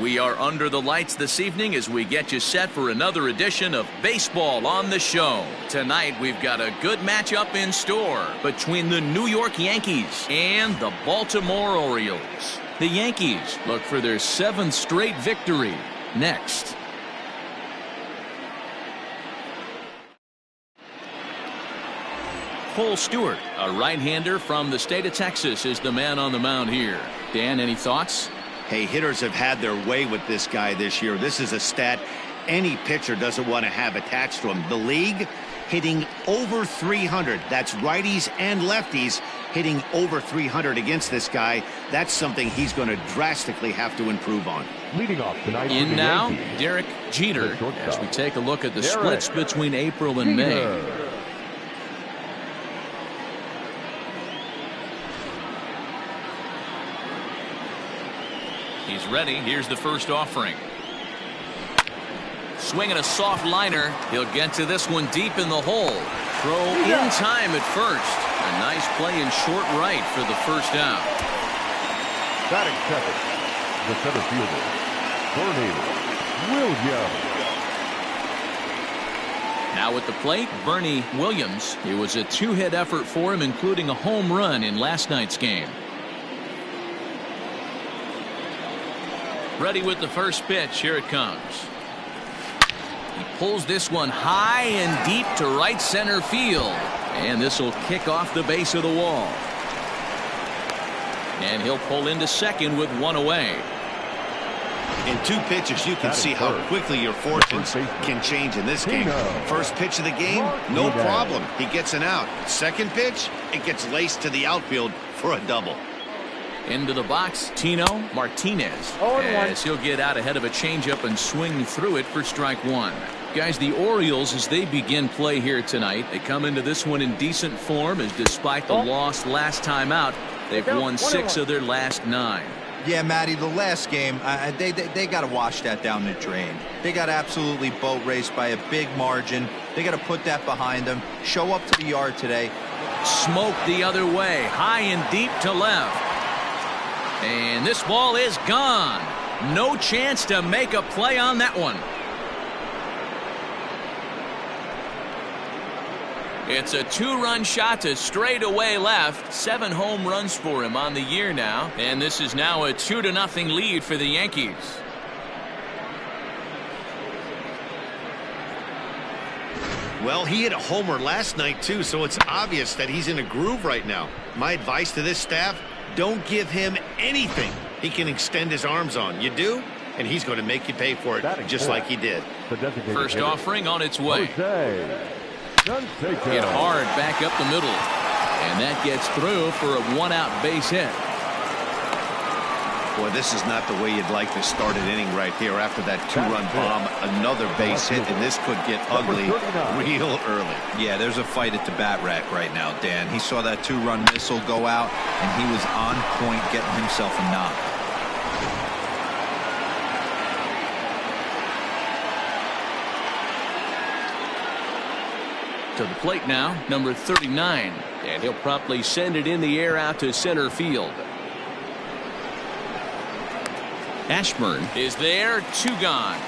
We are under the lights this evening as we get you set for another edition of Baseball on the Show. Tonight we've got a good matchup in store between the New York Yankees and the Baltimore Orioles. The Yankees look for their 7th straight victory. Next. Cole Stewart, a right-hander from the state of Texas, is the man on the mound here. Dan, any thoughts? Hey, hitters have had their way with this guy this year. This is a stat any pitcher doesn't want to have attached to him. The league hitting over 300. That's righties and lefties hitting over 300 against this guy. That's something he's going to drastically have to improve on. Leading off tonight in now, Derek Jeter, as we take a look at the splits between April and May. He's ready. Here's the first offering. Swinging a soft liner. He'll get to this one deep in the hole. Throw in time at first. A nice play in short right for the first out. Batting second, the center fielder, Bernie Williams. Now at the plate, Bernie Williams. It was a 2-hit effort for him, including a home run in last night's game. Ready with the first pitch. Here it comes. He pulls this one high and deep to right center field. And this will kick off the base of the wall. And he'll pull into second with one away. In 2 pitches, you can see how quickly your fortunes can change in this game. First pitch of the game, no problem. He gets an out. Second pitch, it gets laced to the outfield for a double. Into the box, Tino Martinez, as he'll get out ahead of a changeup and swing through it for strike one. Guys, the Orioles, as they begin play here tonight, they come into this one in decent form, as despite the loss last time out, they've won 6 of their last 9. Yeah, Matty, the last game, they got to wash that down the drain. They got absolutely boat raced by a big margin. They got to put that behind them. Show up to the yard today. Smoke the other way, high and deep to left. And this ball is gone. No chance to make a play on that one. It's a 2-run shot to straightaway left. 7 home runs for him on the year now. And this is now a 2-0 lead for the Yankees. Well, he hit a homer last night, too, so it's obvious that he's in a groove right now. My advice to this staff, don't give him anything he can extend his arms on. You do, and he's going to make you pay for it, just like he did. First offering on its way. Hit hard back up the middle. And that gets through for a 1-out base hit. Boy, this is not the way you'd like to start an inning right here. After that 2-run bomb, another base hit, and this could get ugly real early. Yeah, there's a fight at the bat rack right now, Dan. He saw that 2-run missile go out, and he was on point getting himself a knock. To the plate now, number 39. And he'll promptly send it in the air out to center field. Ashburn is there, 2 gone.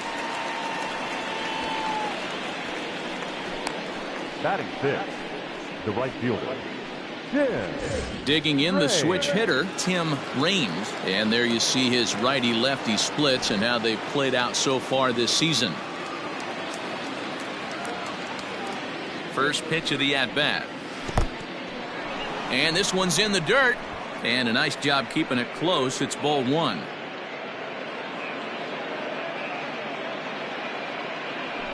Batting 6th, the right fielder, Digging in the switch hitter, Tim Raines. And there you see his righty-lefty splits and how they've played out so far this season. First pitch of the at-bat. And this one's in the dirt. And a nice job keeping it close. It's ball 1.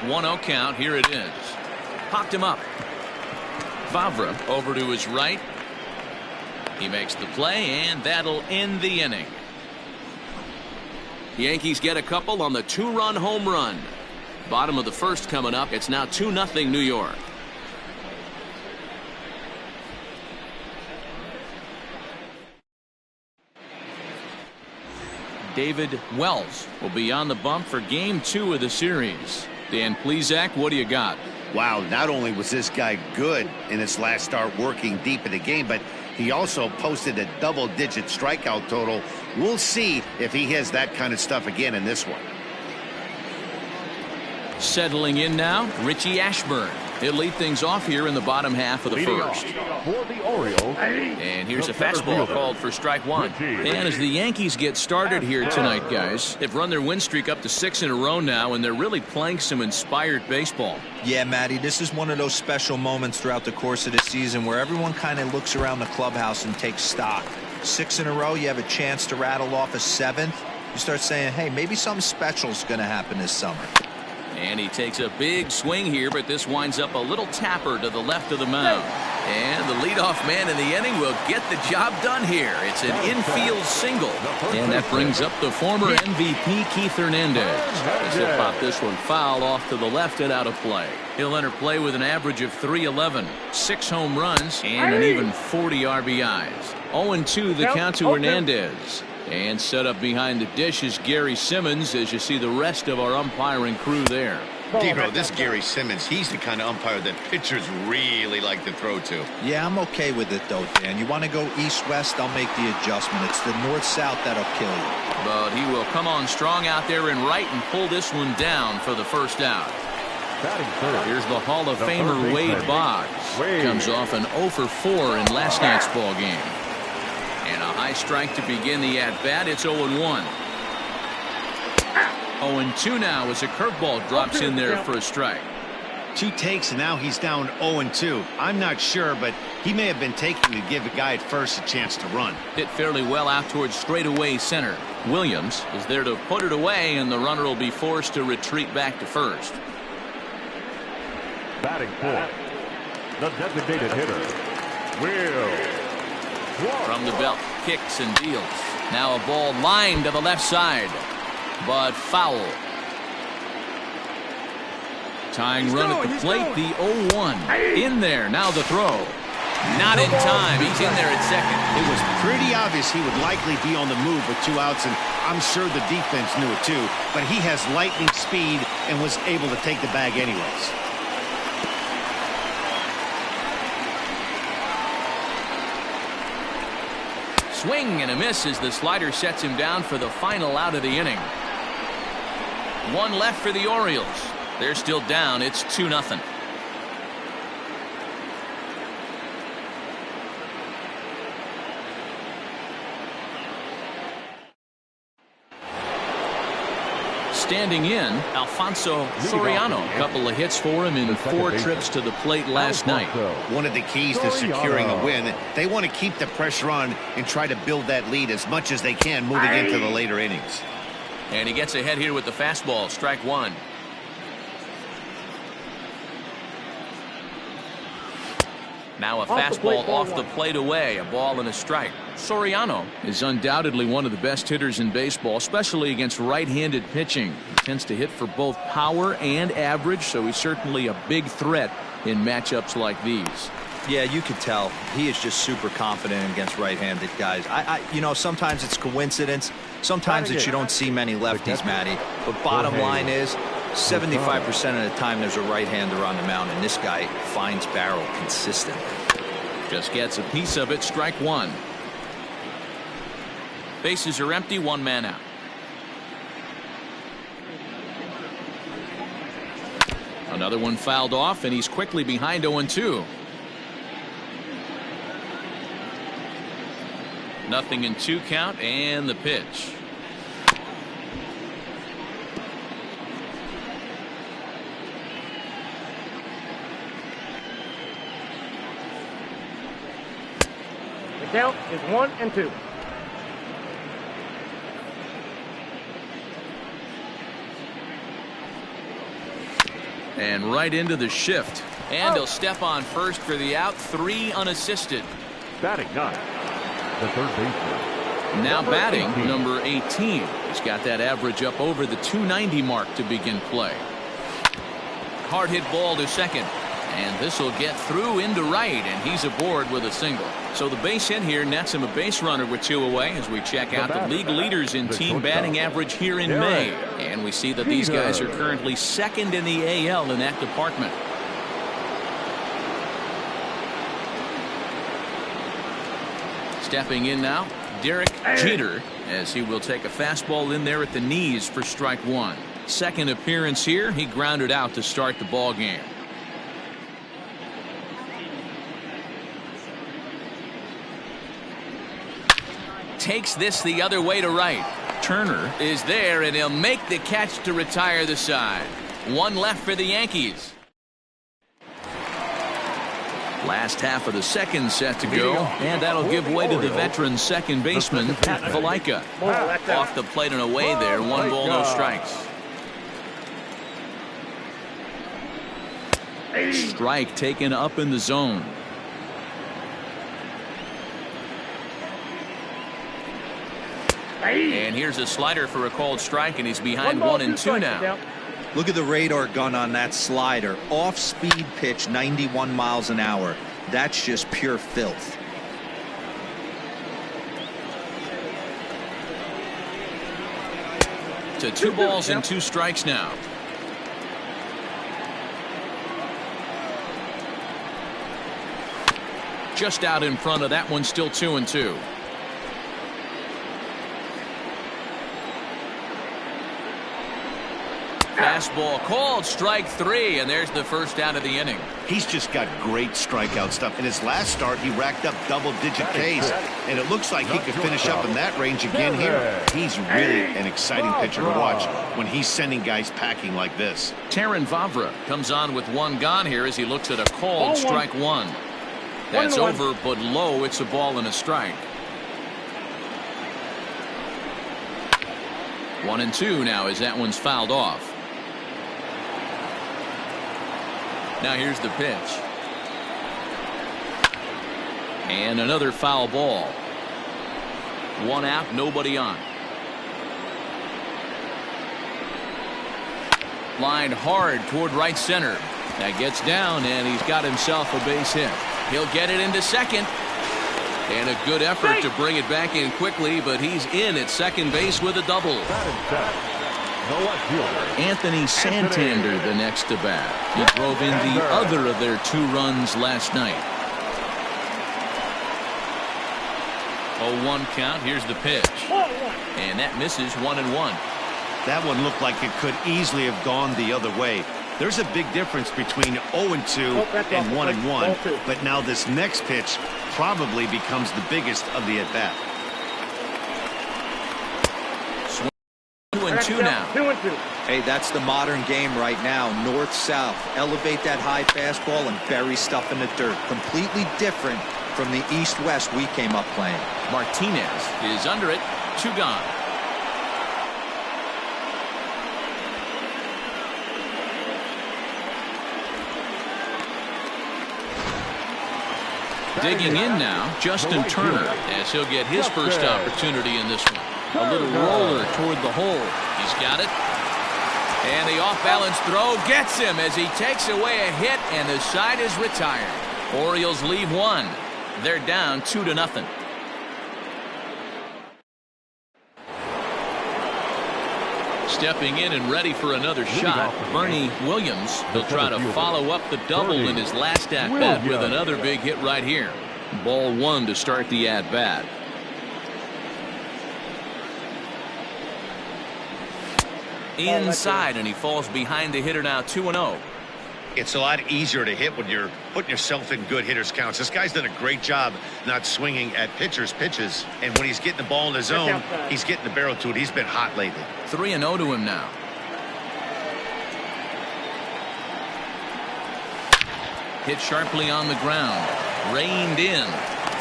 1-0 count. Here it is. Popped him up. Favre over to his right. He makes the play, and that'll end the inning. The Yankees get a couple on the 2-run home run. Bottom of the first coming up. It's now 2-0 New York. David Wells will be on the bump for game 2 of the series. Dan Plesac, what do you got? Wow, not only was this guy good in his last start working deep in the game, but He also posted a double-digit strikeout total. We'll see if he has that kind of stuff again in this one. Settling in now, Richie Ashburn. He'll lead things off here in the bottom half of the first. For the Orioles. And here's a fastball called for strike one. And as the Yankees get started here tonight, guys, they've run their win streak up to 6 in a row now, and they're really playing some inspired baseball. Yeah, Matty, this is one of those special moments throughout the course of the season where everyone kind of looks around the clubhouse and takes stock. 6 in a row, you have a chance to rattle off a 7th. You start saying, hey, maybe something special is going to happen this summer. And he takes a big swing here, but this winds up a little tapper to the left of the mound. And the leadoff man in the inning will get the job done here. It's an infield single. And that brings up the former MVP, Keith Hernandez. As he'll pop this one foul off to the left and out of play. He'll enter play with an average of .311, 6 home runs, and an even 40 RBIs. 0-2 the count to Hernandez. And set up behind the dish is Gary Simmons, as you see the rest of our umpiring crew there. Dero, this Gary Simmons, he's the kind of umpire that pitchers really like to throw to. Yeah, I'm okay with it, though, Dan. You want to go east-west, I'll make the adjustment. It's the north-south that'll kill you. But he will come on strong out there in right and pull this one down for the first out. Here's the Hall of Famer Wade Boggs. Comes off an 0 for 4 in last night's ball game. And a high strike to begin the at-bat. It's 0-1. 0-2 now as a curveball drops in there for a strike. 2 takes, and now he's down 0-2. I'm not sure, but he may have been taking to give a guy at first a chance to run. Hit fairly well out towards straightaway center. Williams is there to put it away, and the runner will be forced to retreat back to first. Batting fourth, the designated hitter, Will. From the belt, kicks and deals. Now a ball lined to the left side, but foul. Tying run at the plate, the 0-1. In there, now the throw. Not in time. He's in there at second. It was pretty obvious he would likely be on the move with 2 outs, and I'm sure the defense knew it too. But he has lightning speed and was able to take the bag anyways. Swing and a miss as the slider sets him down for the final out of the inning. 1 left for the Orioles. They're still down. It's 2-0. Standing in, Alfonso Soriano. A couple of hits for him in 4 trips to the plate last night. One of the keys to securing a win, they want to keep the pressure on and try to build that lead as much as they can moving into the later innings. And he gets ahead here with the fastball, strike 1. Now a fastball off the plate away, a ball and a strike. Soriano is undoubtedly one of the best hitters in baseball, especially against right-handed pitching. He tends to hit for both power and average, so he's certainly a big threat in matchups like these. Yeah, you can tell. He is just super confident against right-handed guys. You know, sometimes it's coincidence. Sometimes it's you don't see many lefties, Matty. But bottom line is, 75% of the time there's a right-hander on the mound, and this guy finds barrel consistently. Just gets a piece of it, strike 1. Bases are empty, 1 man out. Another one fouled off, and he's quickly behind 0-2. Nothing in 2 count, and the pitch. The count is 1-2. And right into the shift. And he'll step on first for the out. 3 unassisted. Batting 9, the third baseman. Now batting, number 18. He's got that average up over the 290 mark to begin play. Hard hit ball to second. And this will get through into right, and he's aboard with a single. So the base hit here nets him a base runner with 2 away as we check out the league leaders in team batting average here in May. And we see that these guys are currently second in the AL in that department. Stepping in now, Derek Jeter, as he will take a fastball in there at the knees for strike one. Second appearance here, he grounded out to start the ball game. Takes this the other way to right. Turner is there, and he'll make the catch to retire the side. One left for the Yankees. Last half of the second set to go, and that'll give way to the veteran second baseman, Pat Valaika. Off the plate and away there, 1 ball, no strikes. Strike taken up in the zone. And here's a slider for a called strike, and he's behind 1-2 now. Look at the radar gun on that slider. Off-speed pitch, 91 miles an hour. That's just pure filth. To 2 balls and 2 strikes now. Just out in front of that one, still 2-2. Fastball called, strike 3, and there's the first out of the inning. He's just got great strikeout stuff. In his last start, he racked up double-digit Ks, and it looks like he could finish up in that range again here. He's really an exciting pitcher to watch when he's sending guys packing like this. Taron Vavra comes on with 1 gone here as he looks at a called strike 1. That's over, but low. It's a ball and a strike. 1-2 now as that one's fouled off. Now here's the pitch. And another foul ball. 1 out, nobody on. Lined hard toward right center. That gets down, and he's got himself a base hit. He'll get it into second. And a good effort to bring it back in quickly, but he's in at second base with a double. Anthony Santander the next to bat. He drove in the other of their 2 runs last night. 0-1 count. Here's the pitch. And that misses 1-1. That one looked like it could easily have gone the other way. There's a big difference between 0-2 and 1-1. But now this next pitch probably becomes the biggest of the at-bat. 2-2 now. 2-2. Hey, that's the modern game right now. North-south. Elevate that high fastball and bury stuff in the dirt. Completely different from the east-west we came up playing. Martinez is under it. 2 gone. Digging in now, Justin Turner, as he'll get his first opportunity in this one. A little roller toward the hole. He's got it. And the off-balance throw gets him as he takes away a hit, and the side is retired. Orioles leave 1. They're down 2-0. Stepping in and ready for another shot, Bernie Williams. He'll try to follow up the double in his last at-bat with another big hit right here. Ball 1 to start the at-bat. Inside, and he falls behind the hitter now. 2-0. It's a lot easier to hit when you're putting yourself in good hitters counts. This guy's done a great job not swinging at pitchers' pitches. And when he's getting the ball in the zone, he's getting the barrel to it. He's been hot lately. 3-0 to him now. Hit sharply on the ground. Reined in.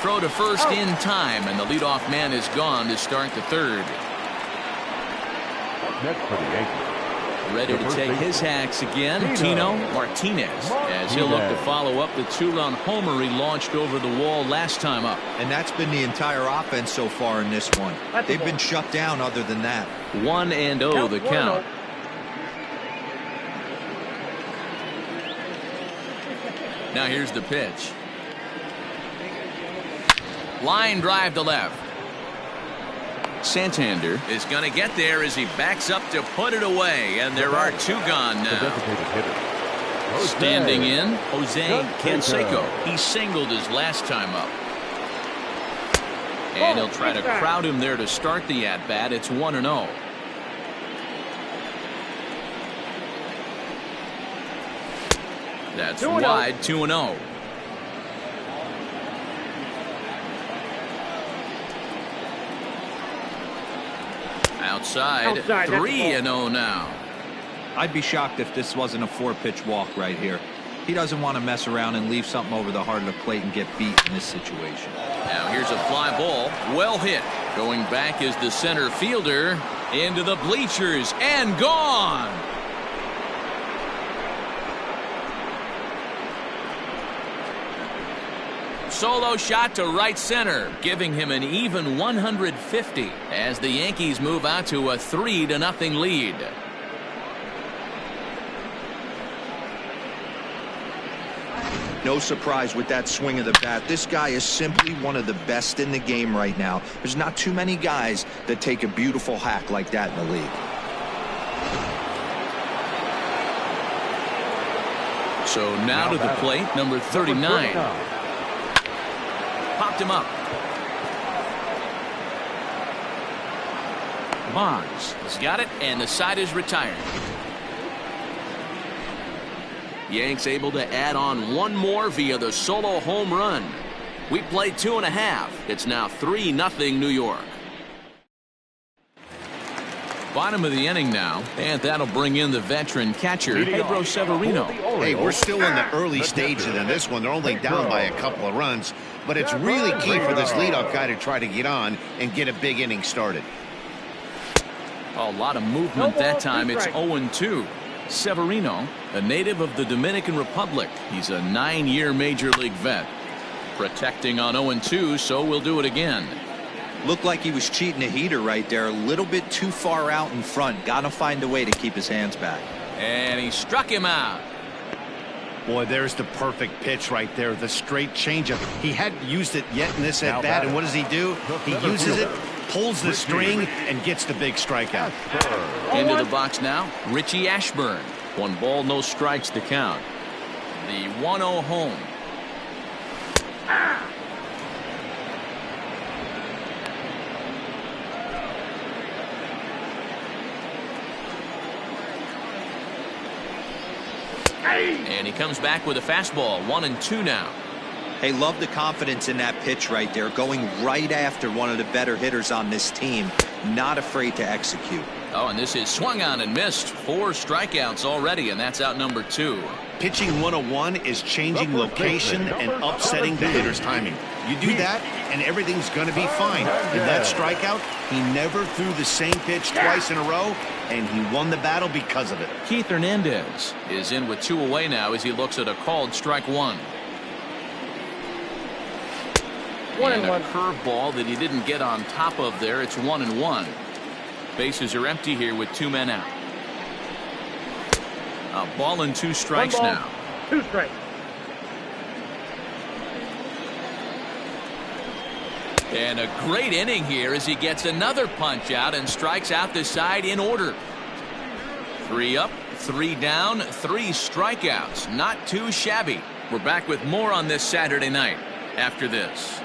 Throw to first in time, and the leadoff man is gone to start the third. Next for the Yankees. Ready to take his hacks again, Tino Martinez, as he'll look to follow up the 2-run homer he launched over the wall last time up. And that's been the entire offense so far in this one. They've been shut down other than that. 1-0 the count. Now here's the pitch. Line drive to left. Santander is going to get there as he backs up to put it away, and there are 2 gone now. Standing in, Jose Canseco. He singled his last time up. And he'll try to crowd him there to start the at-bat. It's 1-0. That's wide, 2-0. Outside 3-0 now. I'd be shocked if this wasn't a 4-pitch walk right here. He doesn't want to mess around and leave something over the heart of the plate and get beat in this situation. Now here's a fly ball. Well hit. Going back is the center fielder. Into the bleachers and gone. Solo shot to right center, giving him an even 150 as the Yankees move out to a 3-0 lead. No surprise with that swing of the bat. This guy is simply one of the best in the game right now. There's not too many guys that take a beautiful hack like that in the league. So now to the plate, number 39. Popped him up. Bonds has got it, and the side is retired. Yanks able to add on one more via the solo home run. We played 2.5. It's now 3-0 New York. Bottom of the inning now, and that'll bring in the veteran catcher, Pedro Severino. Hey, we're still in the early stages of this one. They're only down by a couple of runs, but it's really key for this leadoff guy to try to get on and get a big inning started. A lot of movement that time. It's 0-2. Severino, a native of the Dominican Republic. He's a 9-year Major League vet. Protecting on 0-2, so we'll do it again. Looked like he was cheating a heater right there. A little bit too far out in front. Got to find a way to keep his hands back. And he struck him out. Boy, there's the perfect pitch right there. The straight changeup. He hadn't used it yet in this at-bat, and what does he do? He uses it, pulls the string, and gets the big strikeout. Into the box now, Richie Ashburn. 1 ball, no strikes to count. The 1-0 home. And he comes back with a fastball. 1-2 now. Hey, love the confidence in that pitch right there. Going right after one of the better hitters on this team. Not afraid to execute. Oh, and this is swung on and missed. 4 strikeouts already, and that's out number 2. Pitching 101 is changing location and upsetting the hitter's timing. You do that, and everything's going to be fine. In that strikeout, he never threw the same pitch twice in a row, and he won the battle because of it. Keith Hernandez is in with 2 away now as he looks at a called strike 1. And a curveball that he didn't get on top of there. It's 1-1. Bases are empty here with 2 men out. A ball and 2 strikes now. 2 strikes. And a great inning here as he gets another punch out and strikes out the side in order. 3 up, 3 down, 3 strikeouts. Not too shabby. We're back with more on this Saturday night after this.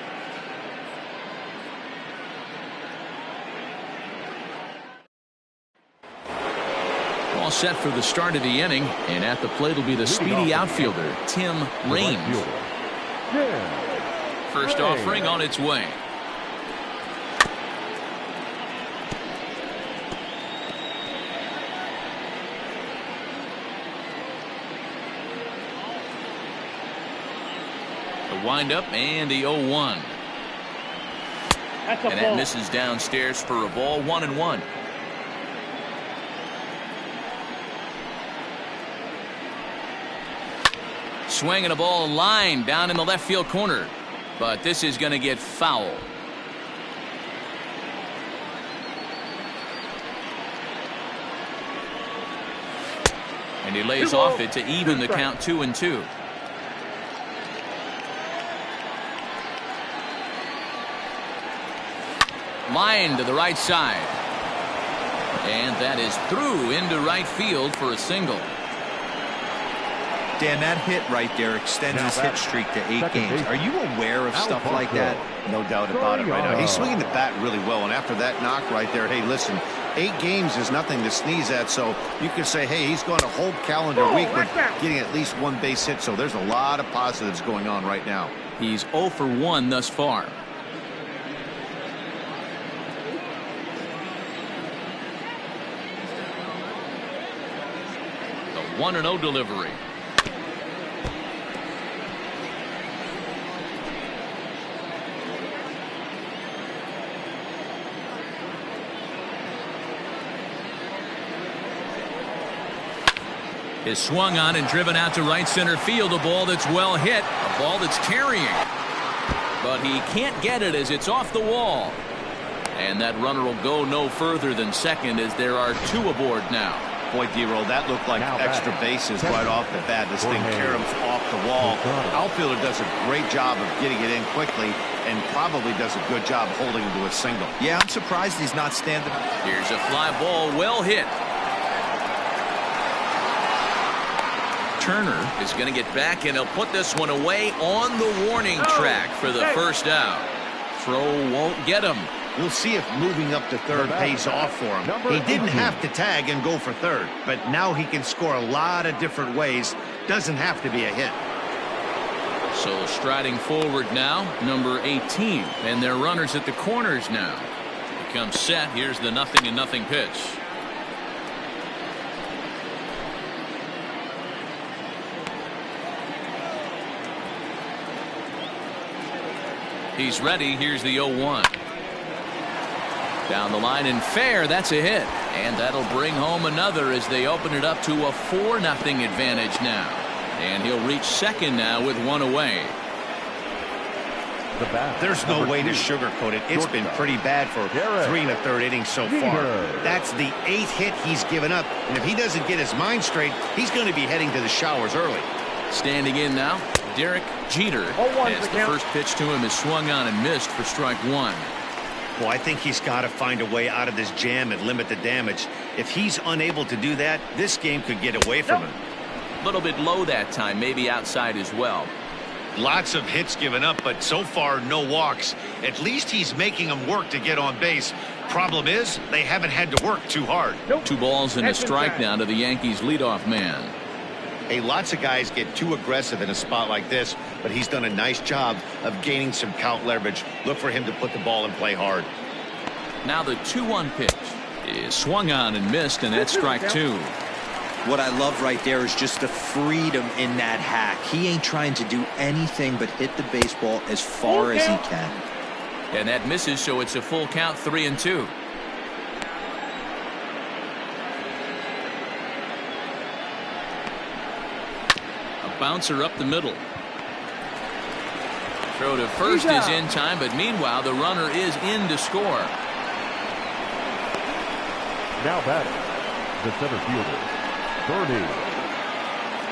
All set for the start of the inning, and at the plate will be the speedy outfielder, Tim Raines. First offering on its way. The windup and the 0-1. And that misses downstairs for a ball. 1-1. Swinging a ball line down in the left field corner, but this is going to get foul. And he lays off it to even the count. 2-2. Line to the right side, and that is through into right field for a single. Dan, that hit right there extends his hit streak to 8 games. Are you aware of stuff like that? No doubt about it right now. He's swinging the bat really well, and after that knock right there, hey, listen, 8 games is nothing to sneeze at, so you could say, hey, he's gone a whole calendar week with getting at least 1 base hit, so there's a lot of positives going on right now. He's 0 for 1 thus far. The 1-0 delivery. Is swung on and driven out to right center field. A ball that's well hit. A ball that's carrying. But he can't get it as it's off the wall. And that runner will go no further than second as there are 2 aboard now. Boy, D-Roll, that looked like extra bases right off the bat. This thing caroms off the wall. Outfielder does a great job of getting it in quickly and probably does a good job holding him to a single. Yeah, I'm surprised he's not standing up. Here's a fly ball well hit. Turner is going to get back, and he'll put this one away on the warning track for the first out. Throw won't get him. We'll see if moving up to third pays off for him. He didn't have to tag and go for third, but now he can score a lot of different ways. Doesn't have to be a hit. So striding forward now, number 18, and their runners at the corners now. He comes set. Here's the 0-0 pitch. He's ready. Here's the 0-1. Down the line and fair. That's a hit. And that'll bring home another as they open it up to a 4-0 advantage now. And he'll reach second now with 1 away. There's no way to sugarcoat it. It's been pretty bad for 3 1/3 innings so far. That's the 8th hit he's given up. And if he doesn't get his mind straight, he's going to be heading to the showers early. Standing in now, Derek Jeter. As the first pitch to him is swung on and missed for strike 1. Well, I think he's got to find a way out of this jam and limit the damage. If he's unable to do that, this game could get away from him. A little bit low that time, maybe outside as well. Lots of hits given up, but so far no walks. At least he's making them work to get on base. Problem is, they haven't had to work too hard. 2 balls and a strike now to the Yankees leadoff man. Hey, lots of guys get too aggressive in a spot like this, but he's done a nice job of gaining some count leverage. Look for him to put the ball in play hard. Now the 2-1 pitch is swung on and missed, and that's strike 2. What I love right there is just the freedom in that hack. He ain't trying to do anything but hit the baseball as far as he can. And that misses, so it's a full count, 3-2. Bouncer up the middle. Throw to first is in time, but meanwhile the runner is in to score. Now batting, the center fielder, Bernie.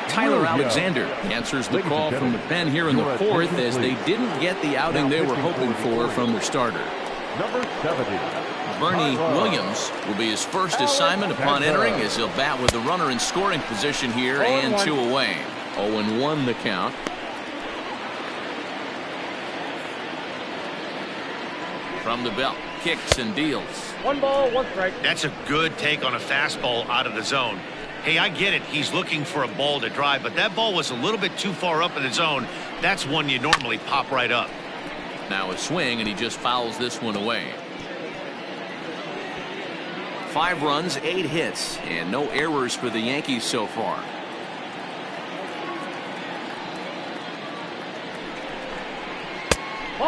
Tyler Alexander answers the call from the pen here in the 4th as they didn't get the outing they were hoping for from their starter. Number 70. Bernie Williams will be his first assignment upon entering as he'll bat with the runner in scoring position here and 2 away. 0-1 the count. From the belt, kicks and deals. 1 ball, 1 strike. That's a good take on a fastball out of the zone. Hey, I get it. He's looking for a ball to drive, but that ball was a little bit too far up in the zone. That's one you normally pop right up. Now a swing, and he just fouls this one away. 5 runs, 8 hits, and no errors for the Yankees so far.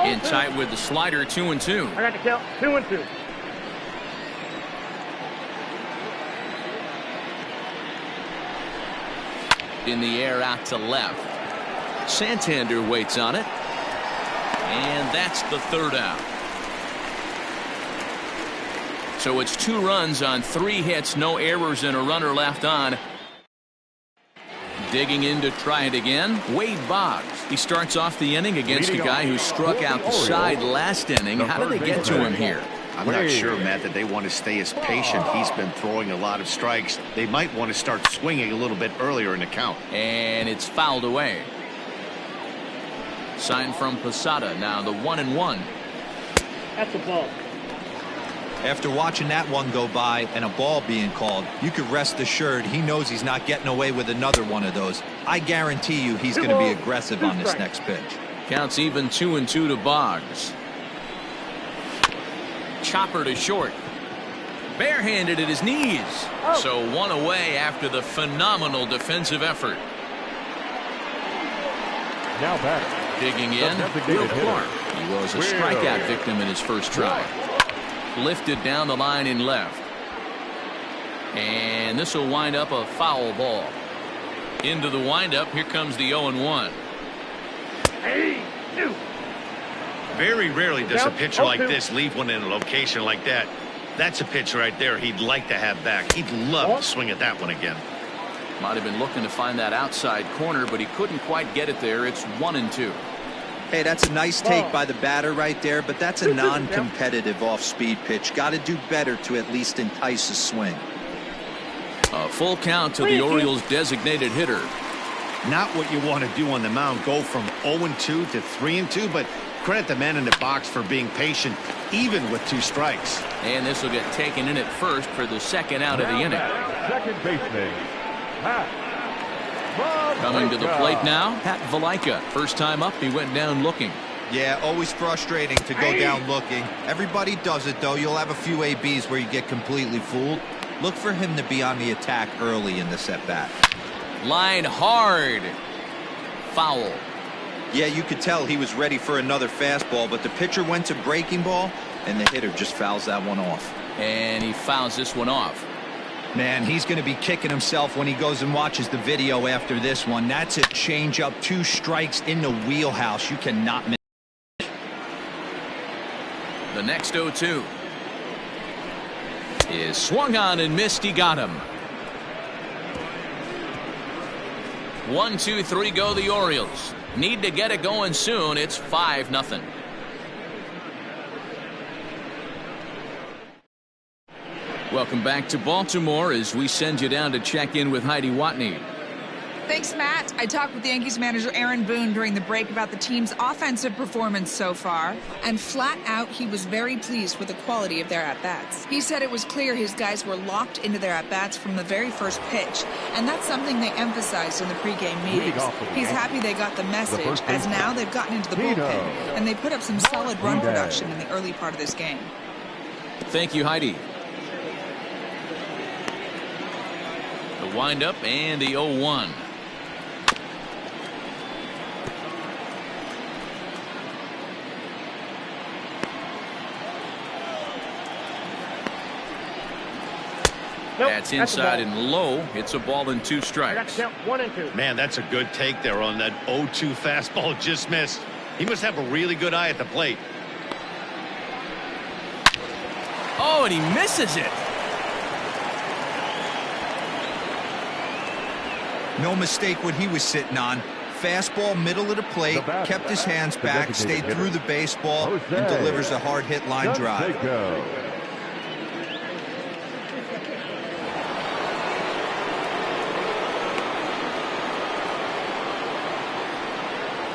In tight with the slider, 2-2. I got the count, 2-2. In the air out to left. Santander waits on it. And that's the 3rd out. So it's 2 runs on 3 hits, no errors, and a runner left on. Digging in to try it again, Wade Boggs. He starts off the inning against a guy who struck out the side last inning. How did they get to him here? I'm not sure, Matt, that they want to stay as patient. He's been throwing a lot of strikes. They might want to start swinging a little bit earlier in the count. And it's fouled away. Sign from Posada. Now the 1-1. That's a ball. After watching that one go by and a ball being called, you could rest assured he knows he's not getting away with another one of those. I guarantee you he's going to be aggressive on this next pitch. Counts even 2-2 to Boggs. Chopper to short. Barehanded at his knees. So one away after the phenomenal defensive effort. Now batting. Digging in, Will Clark. He was a strikeout victim in his first try. Lifted down the line in left. And this will wind up a foul ball. Into the windup, here comes the 0-1. Very rarely does a pitcher like this leave one in a location like that. That's a pitch right there he'd like to have back. He'd love to swing at that one again. Might have been looking to find that outside corner, but he couldn't quite get it there. It's 1-2. Hey, that's a nice take by the batter right there, but that's a non-competitive off-speed pitch. Got to do better to at least entice a swing. A full count to the Orioles' designated hitter. Not what you want to do on the mound. Go from 0-2 to 3-2, but credit the man in the box for being patient, even with 2 strikes. And this will get taken in at first for the second out of the inning. Second baseman, Pat. Coming to the plate now, Pat Valaika. First time up, he went down looking. Yeah, always frustrating to go down looking. Everybody does it, though. You'll have a few ABs where you get completely fooled. Look for him to be on the attack early in this at-bat. Line hard. Foul. Yeah, you could tell he was ready for another fastball, but the pitcher went to breaking ball, and the hitter just fouls that one off. And he fouls this one off. Man, he's going to be kicking himself when he goes and watches the video after this one. That's a changeup, 2 strikes in the wheelhouse. You cannot miss. The next 0-2 is swung on and missed. He got him. 1, 2, 3 go the Orioles. Need to get it going soon. It's 5-0. Welcome back to Baltimore as we send you down to check in with Heidi Watney. Thanks, Matt. I talked with Yankees manager Aaron Boone during the break about the team's offensive performance so far, and flat out, he was very pleased with the quality of their at-bats. He said it was clear his guys were locked into their at-bats from the very first pitch, and that's something they emphasized in the pregame meetings. He's happy they got the message, as now they've gotten into the bullpen, and they put up some solid run production in the early part of this game. Thank you, Heidi. The windup and the 0-1. That's inside and low. It's a ball and 2 strikes. 1 and 2. Man, that's a good take there on that 0-2 fastball just missed. He must have a really good eye at the plate. Oh, and he misses it. No mistake what he was sitting on. Fastball, middle of the plate, kept his hands back, stayed through the baseball, and delivers a hard hit line drive.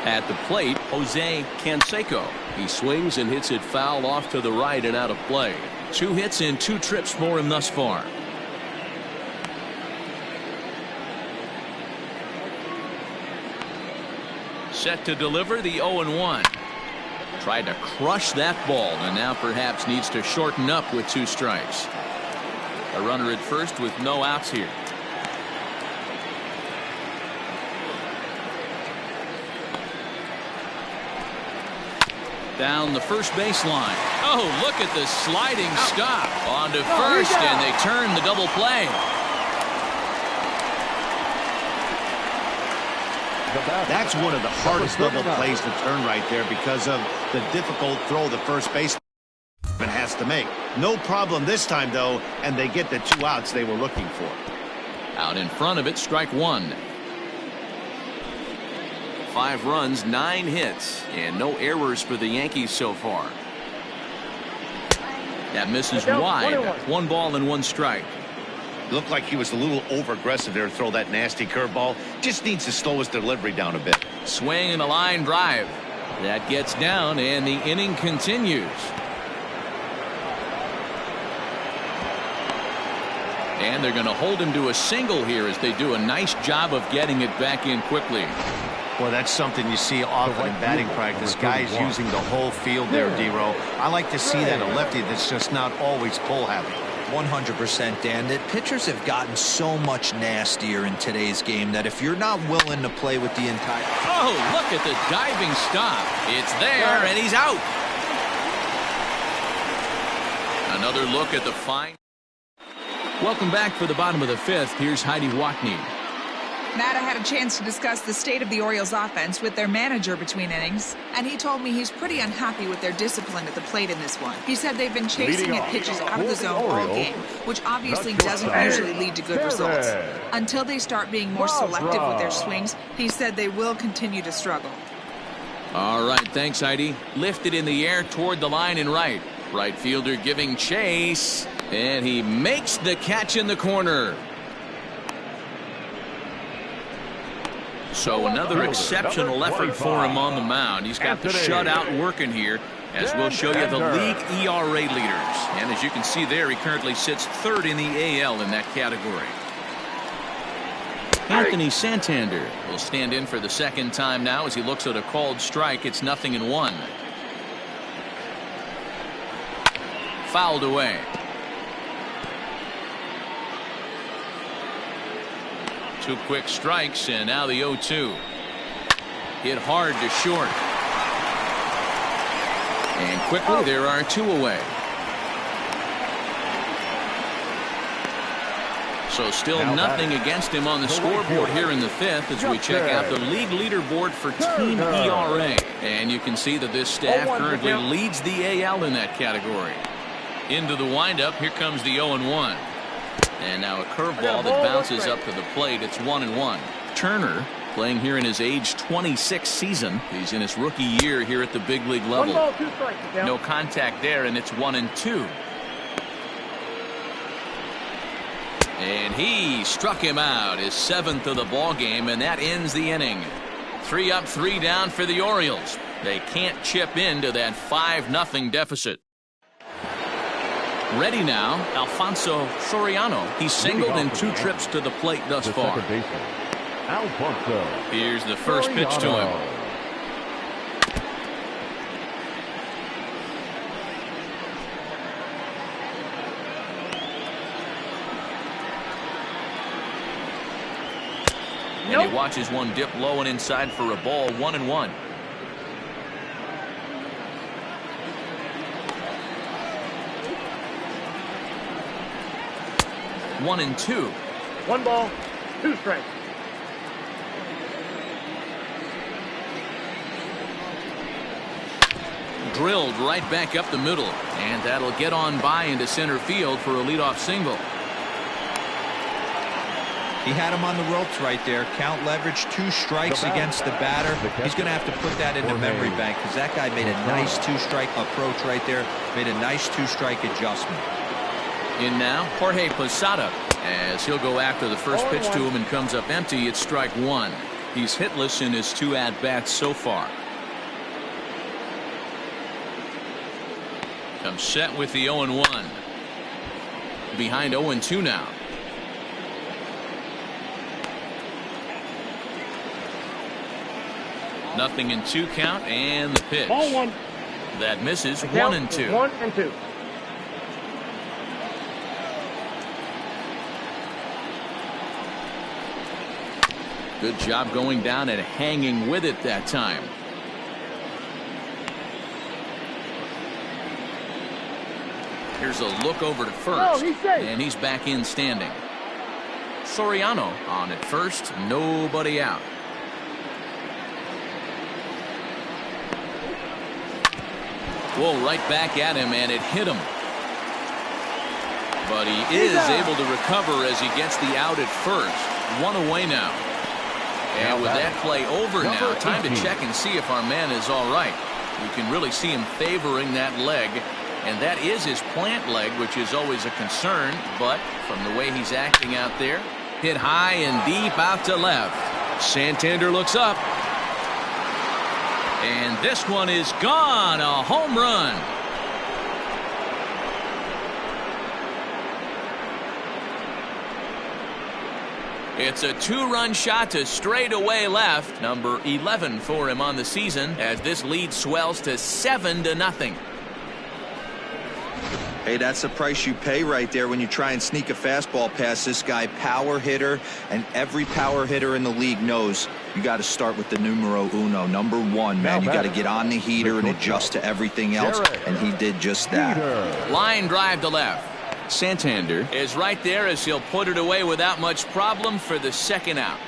At the plate, Jose Canseco. He swings and hits it foul off to the right and out of play. 2 hits and 2 trips for him thus far. Set to deliver the 0-1. Tried to crush that ball and now perhaps needs to shorten up with 2 strikes. A runner at first with no outs here. Down the first baseline. Oh, look at the sliding stop. On to first, and they turn the double play. That's one of the hardest double plays to turn right there because of the difficult throw the first baseman has to make. No problem this time, though, and they get the 2 outs they were looking for. Out in front of it, strike 1. 5 runs, 9 hits, and no errors for the Yankees so far. That misses wide. 1 ball and 1 strike. Looked like he was a little over-aggressive there to throw that nasty curveball. Just needs to slow his delivery down a bit. Swing and a line drive. That gets down, and the inning continues. And they're going to hold him to a single here as they do a nice job of getting it back in quickly. Well, that's something you see often in batting practice. Guys using the whole field there, D-Row. I like to see that. A lefty that's just not always pull happy. 100%, Dan. That pitchers have gotten so much nastier in today's game that if you're not willing to play with the entire... Oh, look at the diving stop. It's there, and he's out. Another look at the fine. Welcome back for the bottom of the 5th. Here's Heidi Watney. Matt, I had a chance to discuss the state of the Orioles offense with their manager between innings, and he told me he's pretty unhappy with their discipline at the plate in this one. He said they've been chasing at pitches out of the zone all game, which obviously doesn't usually lead to good results. Until they start being more selective with their swings, he said they will continue to struggle. All right, thanks, Heidi. Lifted in the air toward the line and right. Right fielder giving chase, and he makes the catch in the corner. So another exceptional effort for him on the mound. He's got the shutout working here, as we'll show you the league ERA leaders. And as you can see there, he currently sits 3rd in the AL in that category. Anthony Santander will stand in for the 2nd time now as he looks at a called strike. It's 0-1. Fouled away. 2 quick strikes, and now the 0-2. Hit hard to short. And quickly there are 2 away. So still nothing against him on the scoreboard here in the 5th as we check out the league leaderboard for team ERA. And you can see that this staff currently leads the AL in that category. Into the windup, here comes the 0-1. And now a curveball that bounces up to the plate. It's 1-1. Turner playing here in his age 26 season. He's in his rookie year here at the big league level. 1 ball, 2 strikes. No contact there, and it's 1-2. And he struck him out, his 7th of the ball game, and that ends the inning. 3 up, 3 down for the Orioles. They can't chip into that 5-0 deficit. Ready now, Alfonso Soriano. He's singled in 2 trips to the plate thus far. Here's the first pitch to him. And he watches one dip low and inside for a ball. 1-1. One and 2. 1 ball, 2 strikes. Drilled right back up the middle, and that'll get on by into center field for a leadoff single. He had him on the ropes right there. Count leverage, 2 strikes against the batter. He's going to have to put that into memory bank because that guy made a nice 2-strike approach right there. Made a nice 2-strike adjustment. In now, Jorge Posada, as he'll go after the first pitch to him and comes up empty. It's strike 1. He's hitless in his 2 at-bats so far. Comes set with the 0-1. Behind 0-2 now. Nothing in 2 count, and the pitch. Ball 1. That misses. 1-2. 1-2. Good job going down and hanging with it that time. Here's a look over to first, and he's back in standing. Soriano on at first, nobody out. Whoa, right back at him, and it hit him. But he is able to recover as he gets the out at first. 1 away now. And with that play over now, time to check and see if our man is all right. You can really see him favoring that leg And that is his plant leg, which is always a concern. But from the way he's acting out there, hit high and deep out to left. Santander looks up. And this one is gone. A home run. It's a two-run shot to straightaway left. Number 11 for him on the season as this lead swells to 7-0. Hey, that's the price you pay right there when you try and sneak a fastball past this guy. Power hitter, and every power hitter in the league knows you got to start with the numero uno, number one, man. You got to get on the heater and adjust to everything else, and he did just that. Line drive to left. Santander is right there as he'll put it away without much problem for the second out.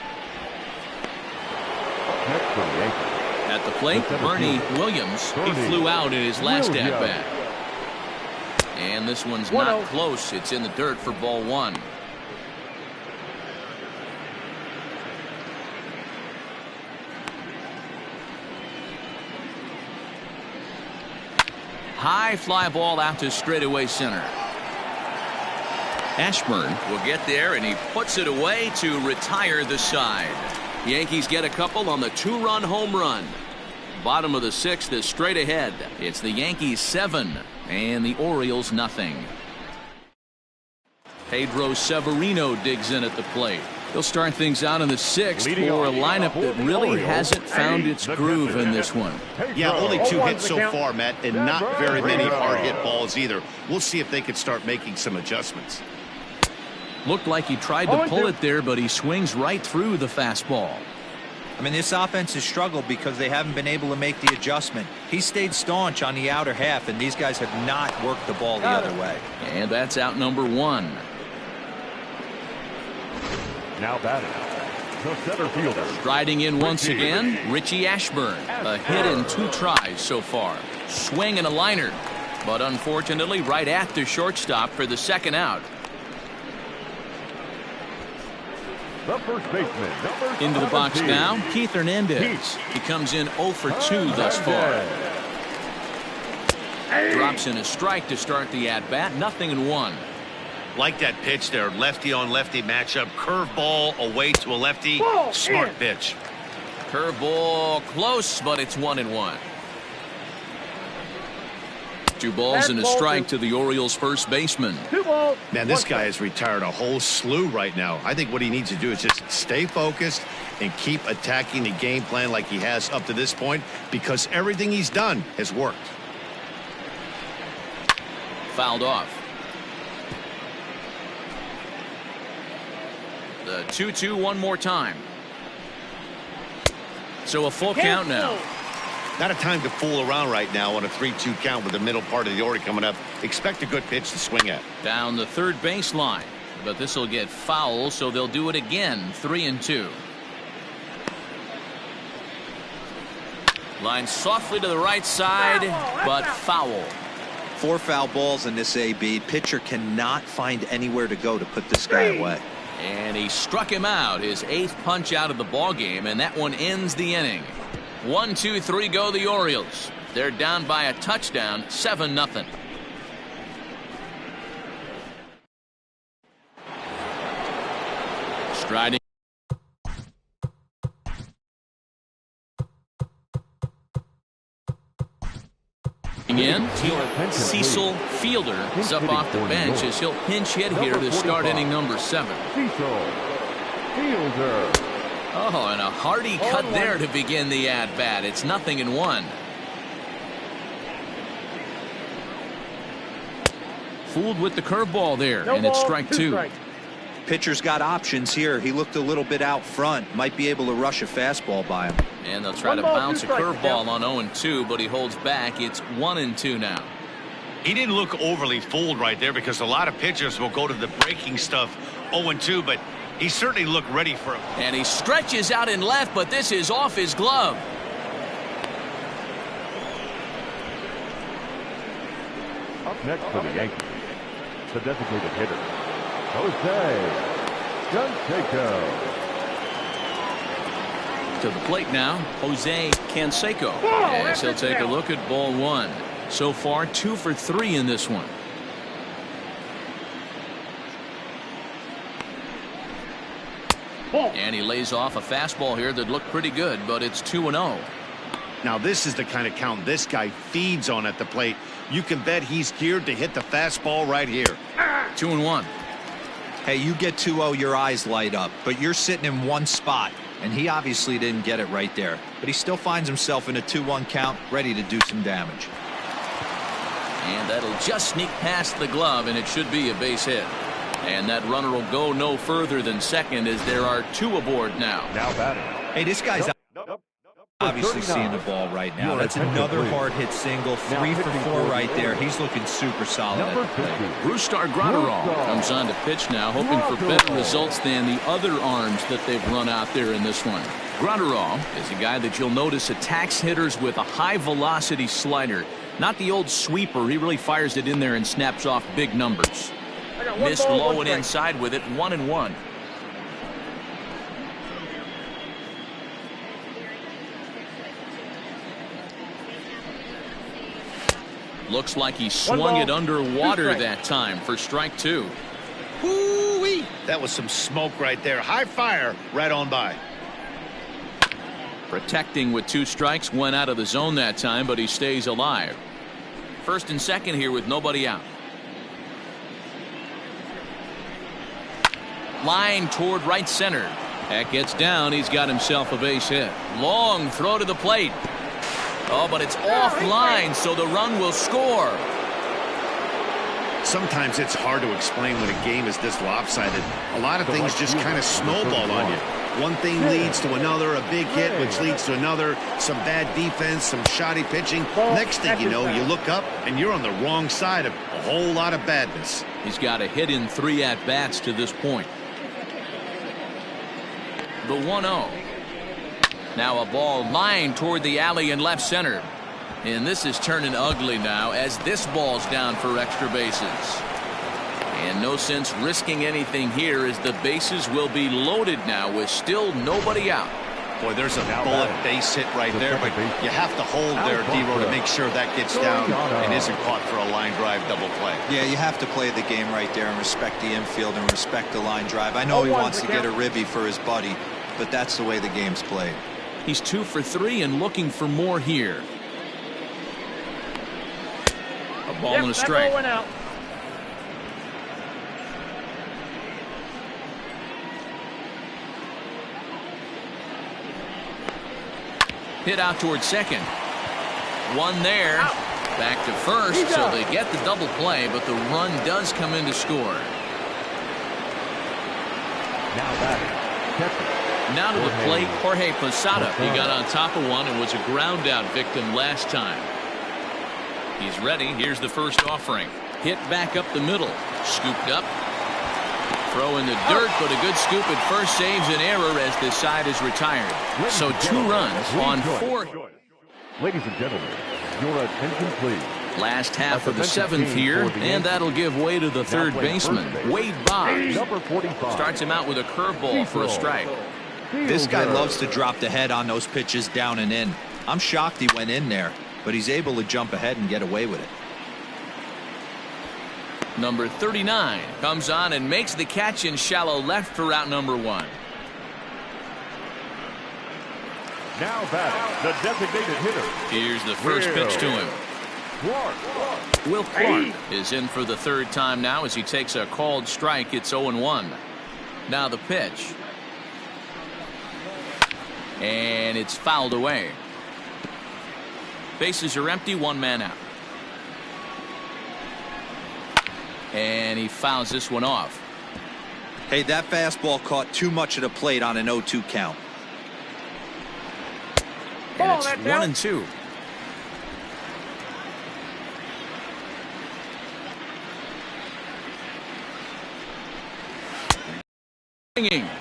At the plate, Bernie Williams. He flew out in his last at-bat. And this one's not close. It's in the dirt for ball one. High fly ball out to straightaway center. Ashburn will get there, and he puts it away to retire the side. Yankees get a couple on the two-run home run. Bottom of the sixth is straight ahead. It's the Yankees 7 and the Orioles nothing. Pedro Severino digs in at the plate. He'll start things out in the sixth for a lineup that really hasn't found its groove in this one. Yeah, only 2 hits so far, Matt, and not very many hard hit balls either. We'll see if they can start making some adjustments. Looked like he tried to pull it there, but he swings right through the fastball. I mean, this offense has struggled because they haven't been able to make the adjustment. He stayed staunch on the outer half, and these guys have not worked the ball the other way. And that's out number one. Now batting, the center fielder. Striding in once again, Richie Ashburn. A hit in 2 tries so far. Swing and a liner. But unfortunately, right at the shortstop for the second out. The first baseman, into the box now, Keith Hernandez. He comes in 0 for 2 thus far. Drops in a strike to start the at-bat. 0-1. Like that pitch there, lefty on lefty matchup. Curveball away to a lefty. Smart pitch. Curveball close, but it's 1-1. 2 balls and a strike to the Orioles first baseman. 2 balls. Man, this guy has retired a whole slew right now. I think what he needs to do is just stay focused and keep attacking the game plan like he has up to this point, because everything he's done has worked. Fouled off. The 2-2 one more time. So a full count now. Not a time to fool around right now on a 3-2 count with the middle part of the order coming up. Expect a good pitch to swing at. Down the third baseline, but this will get foul, so they'll do it again. 3-2. Line softly to the right side, but foul. 4 foul balls in this AB. Pitcher cannot find anywhere to go to put this guy away. And he struck him out, his 8th punch out of the ball game, and that one ends the inning. 1, 2, 3 go the Orioles. They're down by a touchdown, 7-0. Striding in, Cecil Fielder is up off the bench as he'll pinch hit here to start inning number 7. Cecil Fielder. Oh, and a hearty cut there to begin the at-bat. It's 0-1. Fooled with the curveball there, and it's strike 2. Pitcher's got options here. He looked a little bit out front. Might be able to rush a fastball by him. And they'll try to bounce a curveball on 0-2, but he holds back. It's 1-2 now. He didn't look overly fooled right there, because a lot of pitchers will go to the breaking stuff 0-2, but he certainly looked ready for him. And he stretches out in left, but this is off his glove. Up next for the Yankees, the designated hitter, Jose Canseco. To the plate now, Jose Canseco. As he'll take a look at ball 1. So far, 2 for 3 in this one. And he lays off a fastball here that looked pretty good, but it's 2-0. Now this is the kind of count this guy feeds on at the plate. You can bet he's geared to hit the fastball right here. 2-1. Hey, you get 2-0, your eyes light up, but you're sitting in one spot, and he obviously didn't get it right there. But he still finds himself in a 2-1 count, ready to do some damage. And that'll just sneak past the glove, and it should be a base hit. And that runner will go no further than second, as there are 2 aboard now. Now batting. Hey, this guy's obviously seeing the ball right now. That's another hard hit single. 3 for 4 right there. He's looking super solid at the plate. Brustar Graterol comes on to pitch now, hoping for better results than the other arms that they've run out there in this one. Graterol is a guy that you'll notice attacks hitters with a high velocity slider. Not the old sweeper. He really fires it in there and snaps off big numbers. Missed low and inside with it. 1-1. Looks like he swung it underwater that time for strike 2. Woo-wee! That was some smoke right there. High fire right on by. Protecting with 2 strikes, went out of the zone that time, but he stays alive. First and second here with nobody out. Line toward right center. That gets down. He's got himself a base hit. Long throw to the plate. Oh, but it's offline, so the run will score. Sometimes it's hard to explain when a game is this lopsided. A lot of things just kind of snowball on you. One thing leads to another, a big hit, which leads to another, some bad defense, some shoddy pitching. Next thing you know, you look up and you're on the wrong side of a whole lot of badness. He's got a hit in 3 at-bats to this point. The 1-0. Now a ball lined toward the alley in left center. And this is turning ugly now as this ball's down for extra bases. And no sense risking anything here as the bases will be loaded now with still nobody out. Boy, there's a bullet base hit right there, but you have to hold there, D-Row, to make sure that gets down and isn't caught for a line drive double play. Yeah, you have to play the game right there and respect the infield and respect the line drive. I know he wants to get a ribby for his buddy, but that's the way the game's played. He's 2 for 3 and looking for more here. A ball and a strike. That went out. Hit out towards second. One there. Out. Back to first, so they get the double play, but the run does come in to score. Now batting. Catcher. Now to the plate, Jorge Posada. He got on top of one and was a ground out victim last time. He's ready. Here's the first offering. Hit back up the middle. Scooped up. Throw in the dirt, but a good scoop at first saves an error as this side is retired. So 2 runs on 4. Ladies and gentlemen, your attention please. Last half of the 7th here, and that'll give way to the third baseman, Wade Boggs. Number 45. Starts him out with a curveball for a strike. This guy loves to drop the head on those pitches down and in. I'm shocked he went in there, but he's able to jump ahead and get away with it. Number 39 comes on and makes the catch in shallow left for out number 1. Now batting, the designated hitter. Here's the first pitch to him. Will Clark is in for the 3rd time now as he takes a called strike. It's 0-1. Now the pitch. And it's fouled away. Bases are empty, 1 man out. And he fouls this one off. Hey, that fastball caught too much of the plate on an 0-2 count. And it's 1-2.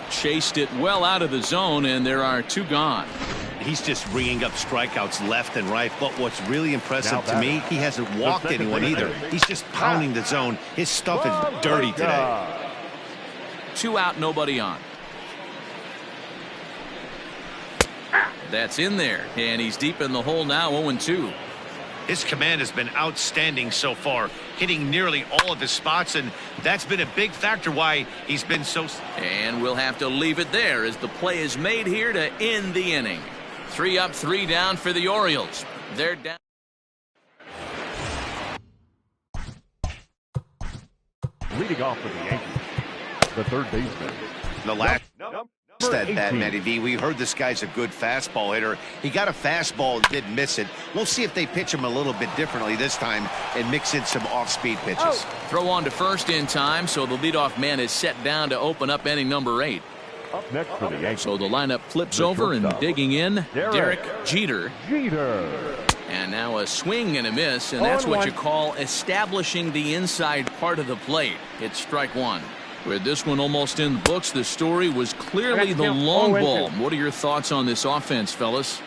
Chased it well out of the zone, and there are 2 gone. He's just ringing up strikeouts left and right, but what's really impressive to me, he hasn't walked anyone either. He's just pounding the zone. His stuff is dirty today. 2 out, nobody on. That's in there, and he's deep in the hole now, 0-2. His command has been outstanding so far, hitting nearly all of his spots, and that's been a big factor why he's been so... And we'll have to leave it there as the play is made here to end the inning. 3 up, 3 down for the Orioles. They're down. Leading off for the Yankees, the third baseman. The last that Matty V, we heard this guy's a good fastball hitter. He got a fastball and did miss it. We'll see if they pitch him a little bit differently this time and mix in some off-speed pitches. Throw on to first in time, so the leadoff man is set down to open up inning number 8. Up next for the Yankees. So the lineup flips over and digging in, Derek Jeter. And now a swing and a miss, and that's what you call establishing the inside part of the plate. It's strike 1. With this one almost in the books, the story was clearly the long ball. What are your thoughts on this offense, fellas?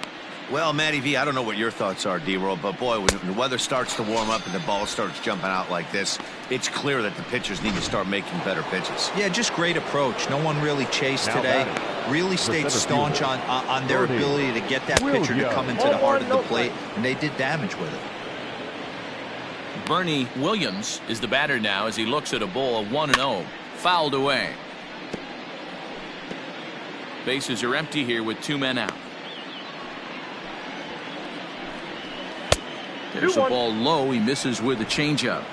Well, Matty V, I don't know what your thoughts are, D-Roll, but boy, when the weather starts to warm up and the ball starts jumping out like this, it's clear that the pitchers need to start making better pitches. Yeah, just great approach. No one really chased today. Really stayed staunch on their ability to get that pitcher to come into the heart of the plate, and they did damage with it. Bernie Williams is the batter now as he looks at a ball of 1-0. Fouled away. Bases are empty here with 2 men out. There's a ball low. He misses with a changeup.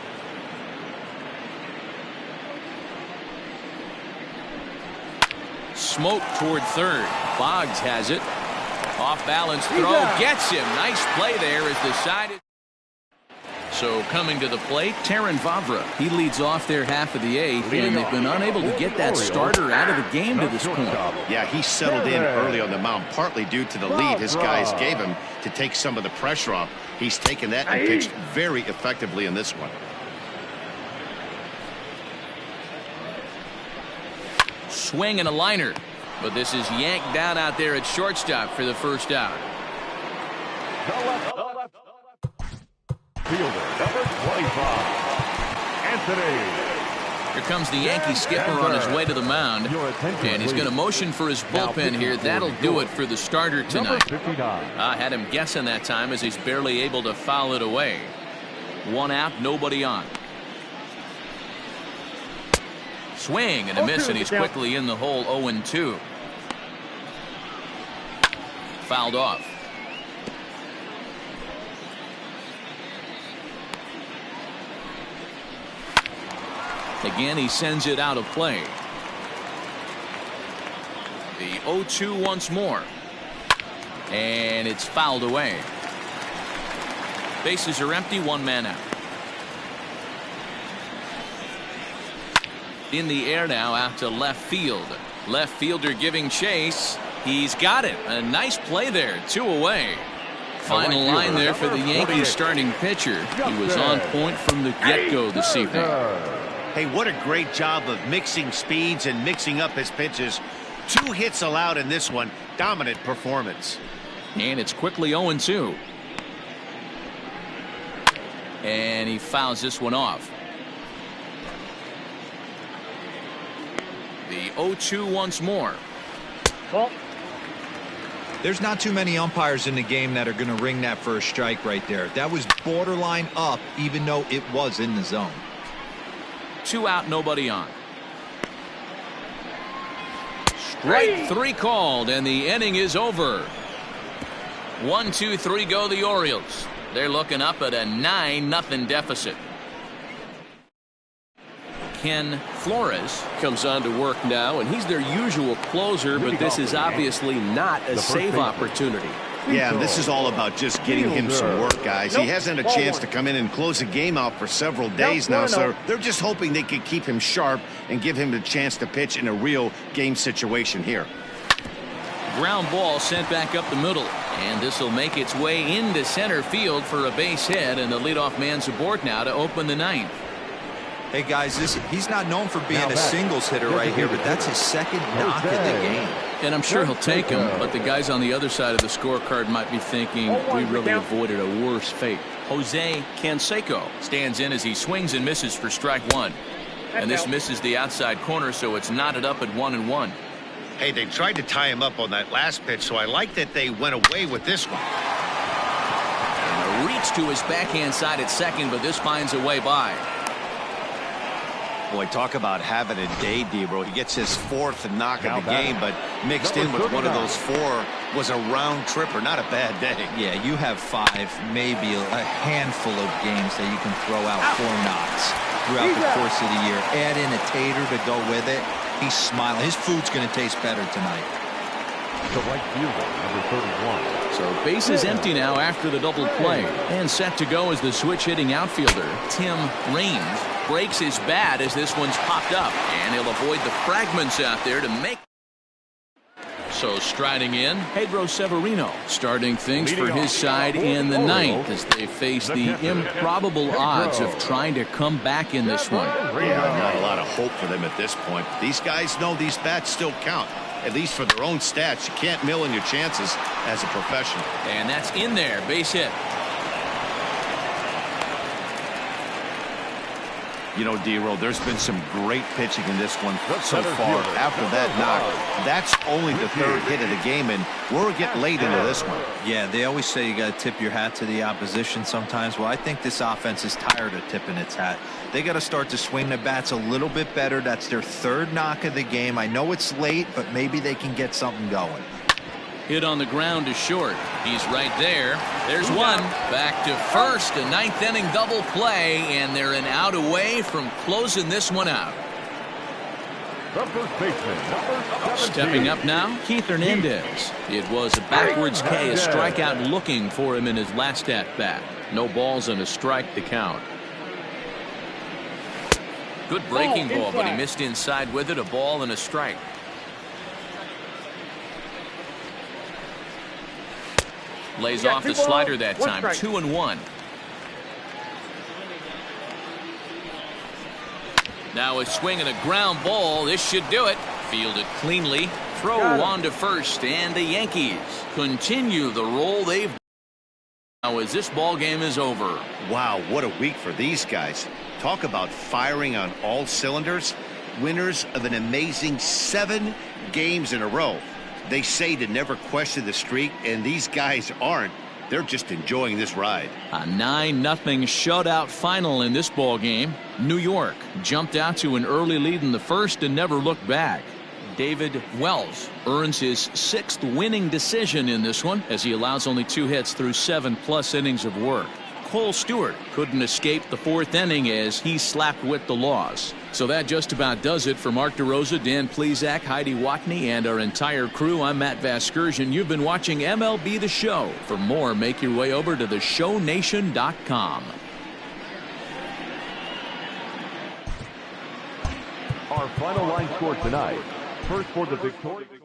Smoke toward third. Boggs has it. Off balance throw. Gets him. Nice play there as the side is. So coming to the plate, Taron Vavra. He leads off their half of the 8th, and they've been unable to get that starter out of the game to this point. Yeah, he settled in early on the mound, partly due to the lead his guys gave him to take some of the pressure off. He's taken that and pitched very effectively in this one. Swing and a liner, but this is yanked down out there at shortstop for the first out. Fielder, number 25, Anthony. Here comes the Yankee skipper on his way to the mound, and he's going to motion for his bullpen here. That'll do it for the starter tonight. I had him guessing that time as he's barely able to foul it away. 1 out, nobody on. Swing and a miss, and he's quickly in the hole. 0-2. Fouled off. Again, he sends it out of play. The 0-2 once more. And it's fouled away. Bases are empty, 1 man out. In the air now out to left field. Left fielder giving chase. He's got it. A nice play there. 2 away. Final line there for the Yankees starting pitcher. He was on point from the get-go this evening. Hey, what a great job of mixing speeds and mixing up his pitches. 2 hits allowed in this one. Dominant performance. And it's quickly 0-2. And he fouls this one off. The 0-2 once more. Well, there's not too many umpires in the game that are going to ring that first strike right there. That was borderline up, even though it was in the zone. 2 out, nobody on. Strike 3 called, and the inning is over. 1, 2, 3 go the Orioles. They're looking up at a 9-0 deficit. Ken Flores comes on to work now, and he's their usual closer, but this is obviously not a safe opportunity. Yeah, this is all about just getting him some work, guys. He hasn't had a chance to come in and close a game out for several days now, so they're just hoping they could keep him sharp and give him the chance to pitch in a real game situation here. Ground ball sent back up the middle, and this will make its way into center field for a base hit, and the leadoff man's aboard now to open the 9th. Hey guys, he's not known for being a singles hitter right here, but that's his 2nd knock in the game. And I'm sure he'll take him, but the guys on the other side of the scorecard might be thinking we really avoided a worse fate. Jose Canseco stands in as he swings and misses for strike 1. And this misses the outside corner, so it's knotted up at 1-1. Hey, they tried to tie him up on that last pitch, so I like that they went away with this one. And a gets to his backhand side at second, but this finds a way by. Boy, talk about having a day, Debro. He gets his 4th knock of the game, but mixed in with one of those 4 was a round tripper. Not a bad day. Yeah, you have 5, maybe a handful of games that you can throw out 4 knocks throughout the course of the year. Add in a tater to go with it. He's smiling. His food's going to taste better tonight. The right fielder, number 31. So base is empty now after the double play. And set to go is the switch-hitting outfielder, Tim Raines. Breaks his bat as this one's popped up. And he'll avoid the fragments out there to make. So striding in, Pedro Severino, starting things for his side in the 9th as they face the improbable odds of trying to come back in this one. Yeah, not a lot of hope for them at this point. These guys know these bats still count, at least for their own stats. You can't mill in your chances as a professional. And that's in there, base hit. You know, D-Roll, there's been some great pitching in this one so far. After that knock, that's only the 3rd hit of the game, and we're getting late into this one. Yeah, they always say you got to tip your hat to the opposition sometimes. Well, I think this offense is tired of tipping its hat. They got to start to swing the bats a little bit better. That's their 3rd knock of the game. I know it's late, but maybe they can get something going. Hit on the ground to short. He's right there. There's one. Back to first. A 9th inning double play, and they're an out away from closing this one out. The first baseman, number 17. Stepping up now, Keith Hernandez. It was a backwards K, a strikeout looking for him in his last at bat. No balls and a strike to count. Good breaking ball, but he missed inside with it. A ball and a strike. Lays off the slider that time. 2-1. Now a swing and a ground ball. This should do it. Fielded cleanly. Throw on to first, and the Yankees continue the roll they've now as this ball game is over. Wow, what a week for these guys. Talk about firing on all cylinders. Winners of an amazing 7 games in a row. They say to never question the streak, and these guys aren't. They're just enjoying this ride. A 9-0 shutout final in this ball game. New York jumped out to an early lead in the first and never looked back. David Wells earns his 6th winning decision in this one as he allows only 2 hits through 7+ innings of work. Cole Stewart couldn't escape the 4th inning as he slapped with the loss. So that just about does it for Mark DeRosa, Dan Plesac, Heidi Watney, and our entire crew. I'm Matt Vasgersian. You've been watching MLB The Show. For more, make your way over to theshownation.com. Our final line score tonight. First for the victorious.